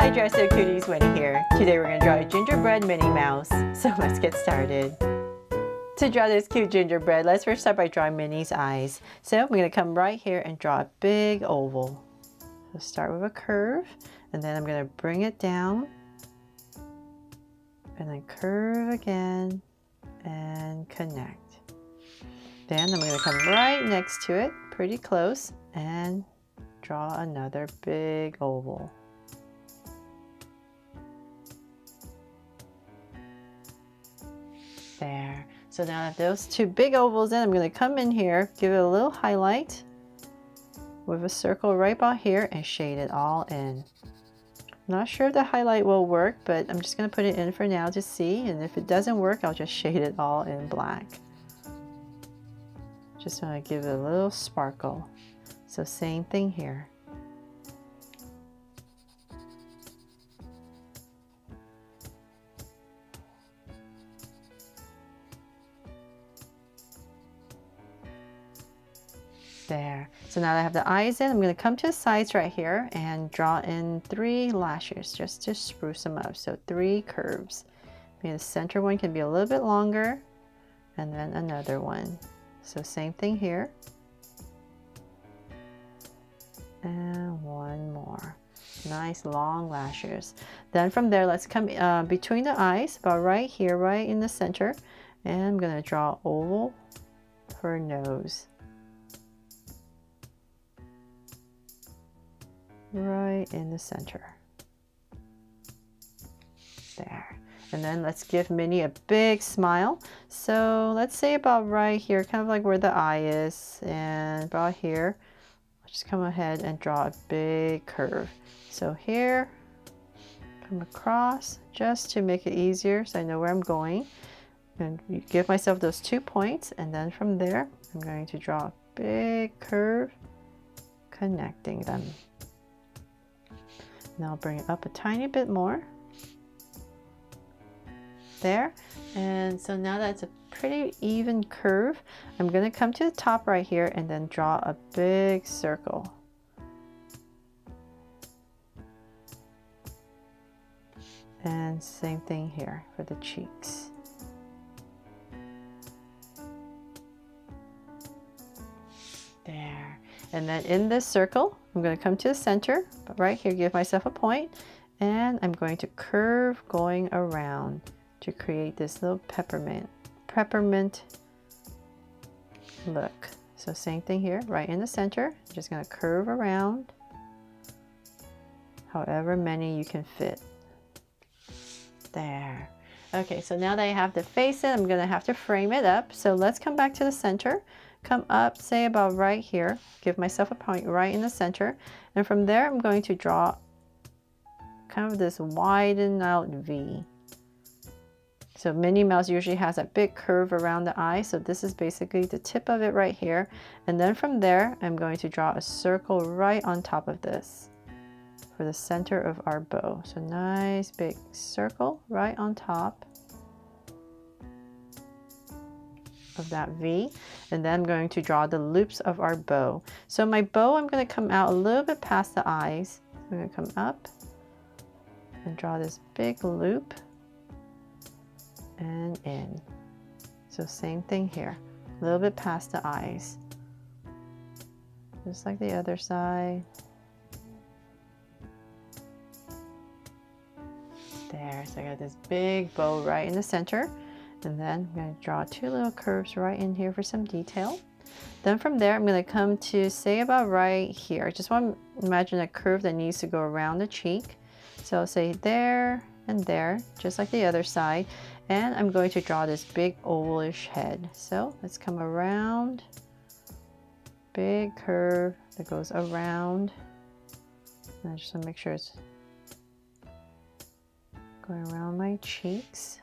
Hi Dresser Cuties, Winnie here. Today we're going to draw a gingerbread Minnie Mouse. So let's get started. To draw this cute gingerbread, let's first start by drawing Minnie's eyes. So I'm going to come right here and draw a big oval. So start with a curve, and then I'm going to bring it down, and then curve again, and connect. Then I'm going to come right next to it, pretty close, and draw another big oval. There. So now I have those two big ovals in, I'm going to come in here, give it a little highlight with a circle right about here and shade it all in. Not sure if the highlight will work, but I'm just going to put it in for now to see, and if it doesn't work, I'll just shade it all in black. Just want to give it a little sparkle. So same thing here. There. So now that I have the eyes in, I'm going to come to the sides right here and draw in 3 lashes just to spruce them up. So 3 curves. Maybe the center one can be a little bit longer, and then another one. So same thing here. And one more. Nice long lashes. Then from there, let's come between the eyes, about right here, right in the center. And I'm going to draw oval for a nose. Right in the center. There. And then let's give Minnie a big smile. So let's say about right here, kind of like where the eye is, and about here, I'll just come ahead and draw a big curve. So here, come across just to make it easier so I know where I'm going. And you give myself those 2 points, and then from there, I'm going to draw a big curve connecting them. Now I'll bring it up a tiny bit more. There. And so now that's a pretty even curve, I'm going to come to the top right here and then draw a big circle. And same thing here for the cheeks. There. And then in this circle, I'm going to come to the center, but right here, give myself a point, and I'm going to curve going around to create this little peppermint look. So same thing here, right in the center. I'm just going to curve around however many you can fit. There. Okay, so now that I have the face in, I'm going to have to frame it up. So let's come back to the center. Come up, say about right here, give myself a point right in the center, and from there I'm going to draw kind of this widened out V. So Minnie Mouse usually has a big curve around the eye, so this is basically the tip of it right here, and then from there I'm going to draw a circle right on top of this for the center of our bow. So nice big circle right on top of that V, and then I'm going to draw the loops of our bow. So my bow, I'm going to come out a little bit past the eyes. I'm going to come up and draw this big loop and in. So same thing here, a little bit past the eyes, just like the other side. There, so I got this big bow right in the center. And then I'm going to draw 2 little curves right in here for some detail. Then from there, I'm going to come to say about right here. I just want to imagine a curve that needs to go around the cheek. So I'll say there and there, just like the other side. And I'm going to draw this big ovalish head. So let's come around. Big curve that goes around. And I just want to make sure it's going around my cheeks.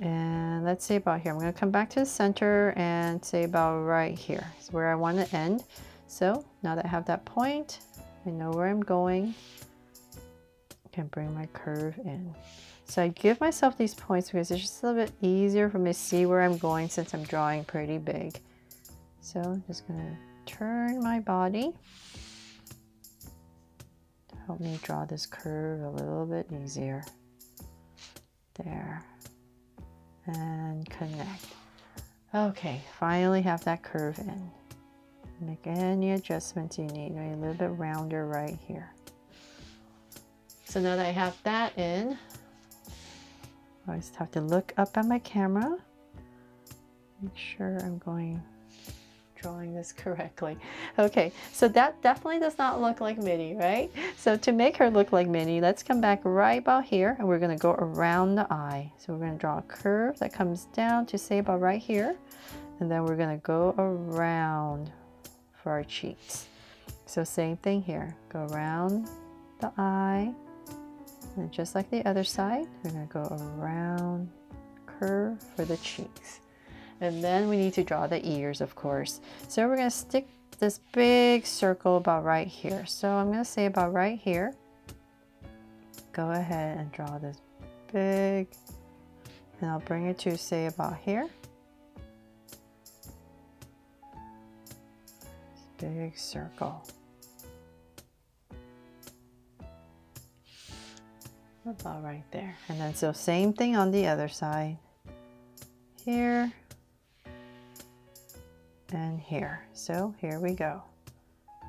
And let's say about here. I'm going to come back to the center and say about right here is where I want to end. So now that I have that point, I know where I'm going. I can bring my curve in. So I give myself these points because it's just a little bit easier for me to see where I'm going since I'm drawing pretty big. So I'm just going to turn my body help me draw this curve a little bit easier. There. And connect. Okay, finally have that curve in. Make any adjustments you need. Maybe a little bit rounder right here. So now that I have that in, I always have to look up at my camera. Make sure I'm drawing this correctly. Okay, so that definitely does not look like Minnie, right? So to make her look like Minnie, let's come back right about here and we're going to go around the eye. So we're going to draw a curve that comes down to say about right here, and then we're going to go around for our cheeks. So same thing here, go around the eye, and just like the other side, we're going to go around, curve for the cheeks. And then we need to draw the ears, of course. So we're going to stick this big circle about right here. So I'm going to say about right here. Go ahead and draw this big, and I'll bring it to say about here. This big circle. About right there. And then so same thing on the other side. Here. And here. So here we go.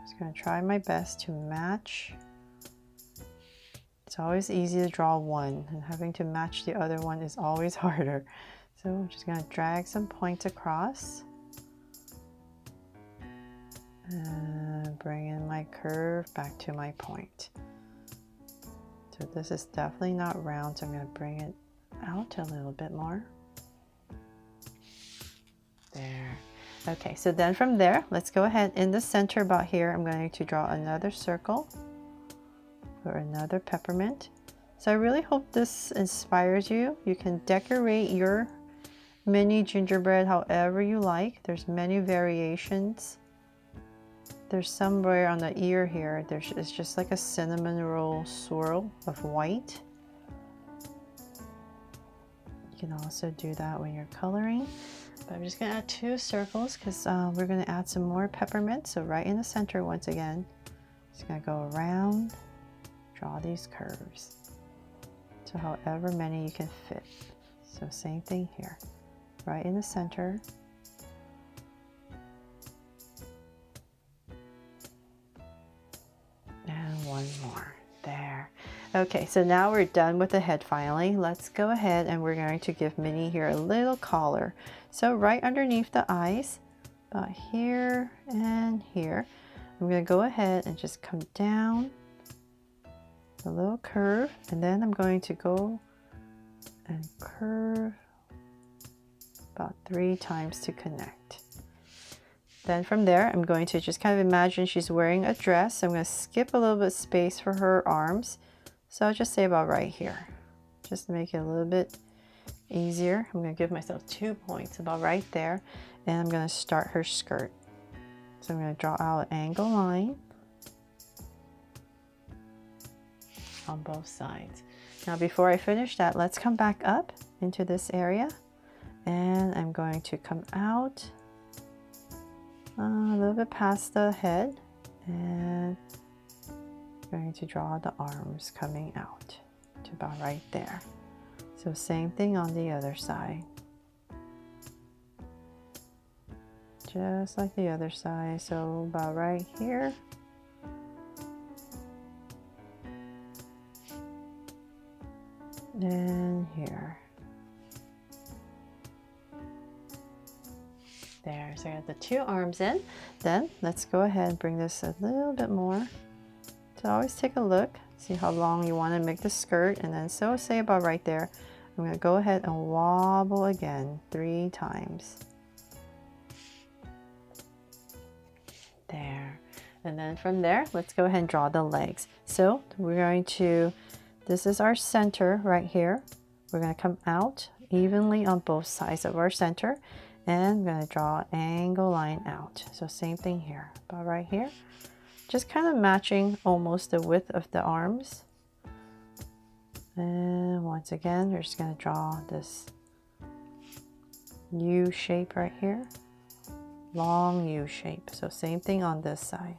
Just going to try my best to match. It's always easy to draw one, and having to match the other one is always harder. So I'm just going to drag some points across and bring in my curve back to my point. So this is definitely not round, so I'm going to bring it out a little bit more. There. Okay, so then from there, let's go ahead in the center about here. I'm going to draw another circle for another peppermint. So I really hope this inspires you. You can decorate your mini gingerbread however you like. There's many variations. There's somewhere on the ear here, it's just like a cinnamon roll swirl of white. You can also do that when you're coloring. But I'm just going to add 2 circles because we're going to add some more peppermint. So right in the center once again, just going to go around, draw these curves. So however many you can fit. So same thing here, right in the center. And one more, there. Okay, so now we're done with the head finally. Let's go ahead and we're going to give Minnie here a little collar. So right underneath the eyes, about here and here, I'm going to go ahead and just come down a little curve, and then I'm going to go and curve about 3 times to connect. Then from there, I'm going to just kind of imagine she's wearing a dress. So I'm going to skip a little bit of space for her arms. So I'll just say about right here, just to make it a little bit easier. I'm going to give myself 2 points about right there, and I'm going to start her skirt. So I'm going to draw out an angle line on both sides. Now before I finish that, let's come back up into this area, and I'm going to come out a little bit past the head, and I'm going to draw the arms coming out to about right there. So same thing on the other side. Just like the other side, so about right here. And here. There, so I got the 2 arms in. Then let's go ahead and bring this a little bit more. So always take a look, see how long you want to make the skirt, and then so say about right there. I'm going to go ahead and wobble again 3 times. There. And then from there, let's go ahead and draw the legs. So we're going to, this is our center right here. We're going to come out evenly on both sides of our center, and I'm going to draw an angle line out. So same thing here, about right here. Just kind of matching almost the width of the arms. And once again, we're just going to draw this U shape right here. Long U shape. So same thing on this side.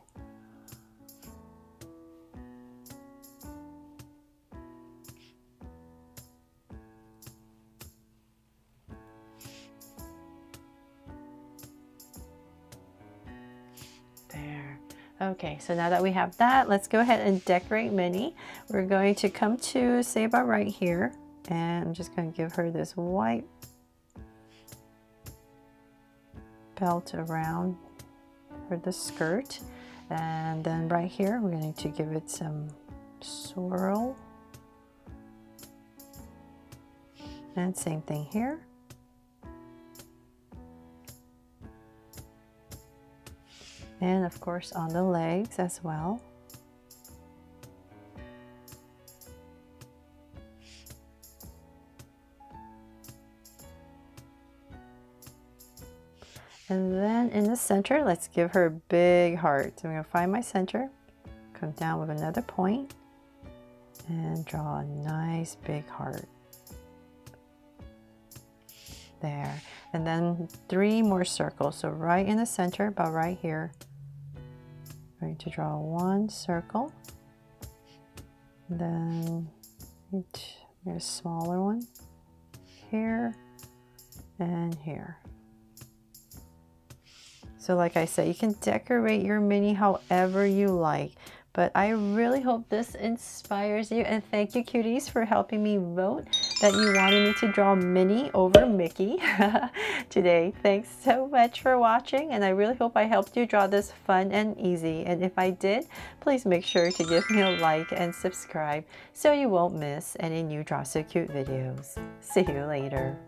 Okay, so now that we have that, let's go ahead and decorate Minnie. We're going to come to, say about right here, and I'm just going to give her this white belt around for the skirt. And then right here, we're going to give it some swirl. And same thing here. And of course on the legs as well. And then in the center, let's give her a big heart. So I'm going to find my center, come down with another point, and draw a nice big heart. There. And then 3 more circles. So right in the center, about right here, I'm going to draw 1 circle. Then a smaller one here and here. So like I said, you can decorate your Minnie however you like. But I really hope this inspires you, and thank you cuties for helping me vote that you wanted me to draw Minnie over Mickey today. Thanks so much for watching, and I really hope I helped you draw this fun and easy. And if I did, please make sure to give me a like and subscribe so you won't miss any new Draw So Cute videos. See you later.